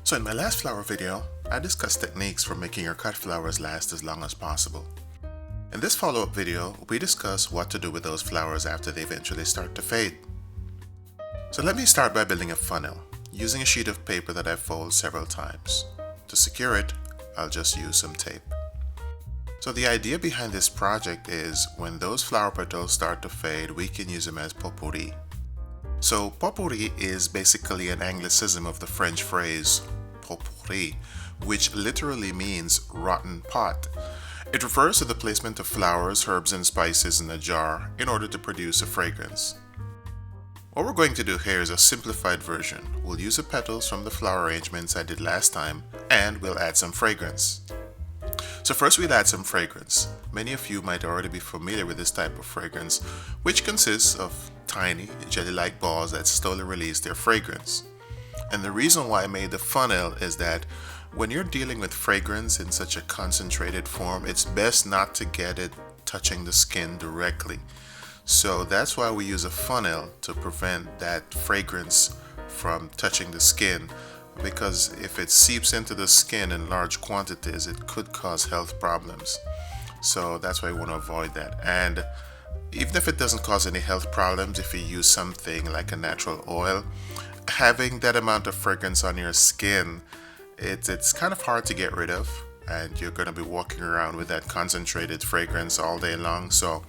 So in my last flower video, I discussed techniques for making your cut flowers last as long as possible. In this follow-up video, we discuss what to do with those flowers after they eventually start to fade. So let me start by building a funnel, using a sheet of paper that I've folded several times. To secure it, I'll just use some tape. So the idea behind this project is when those flower petals start to fade, we can use them as potpourri. So potpourri is basically an anglicism of the French phrase potpourri, which literally means rotten pot. It refers to the placement of flowers, herbs, and spices in a jar in order to produce a fragrance. What we're going to do here is a simplified version. We'll use the petals from the flower arrangements I did last time, and we'll add some fragrance. So first we'll add some fragrance. Many of you might already be familiar with this type of fragrance, which consists of tiny jelly-like balls that slowly release their fragrance. And the reason why I made the funnel is that when you're dealing with fragrance in such a concentrated form, it's best not to get it touching the skin directly. So that's why we use a funnel to prevent that fragrance from touching the skin, because if it seeps into the skin in large quantities, it could cause health problems. So that's why we want to avoid that. And even if it doesn't cause any health problems, if you use something like a natural oil, having that amount of fragrance on your skin, it's kind of hard to get rid of, and you're going to be walking around with that concentrated fragrance all day long. So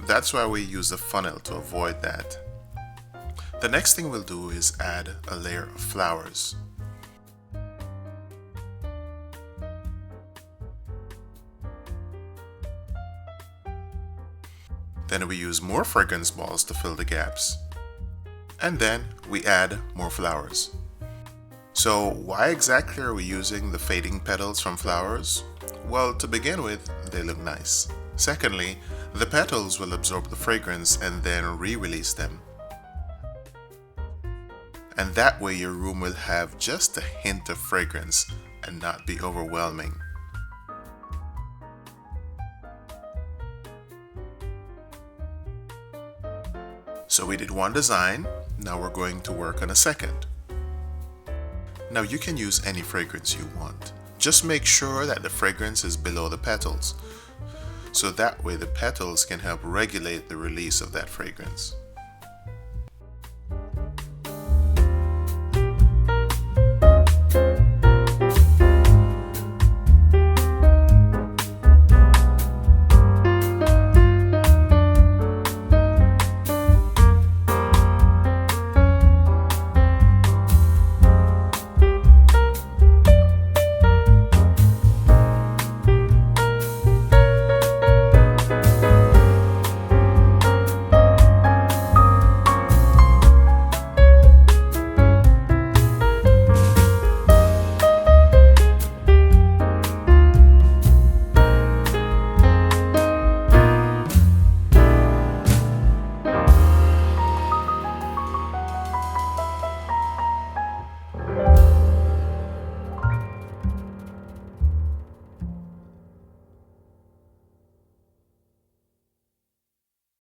that's why we use the funnel, to avoid that. The next thing we'll do is add a layer of flowers. Then we use more fragrance balls to fill the gaps. And then we add more flowers. So why exactly are we using the fading petals from flowers? Well, to begin with, they look nice. Secondly, the petals will absorb the fragrance and then re-release them. And that way your room will have just a hint of fragrance and not be overwhelming. So we did one design, now we're going to work on a second. Now you can use any fragrance you want. Just make sure that the fragrance is below the petals, so that way the petals can help regulate the release of that fragrance.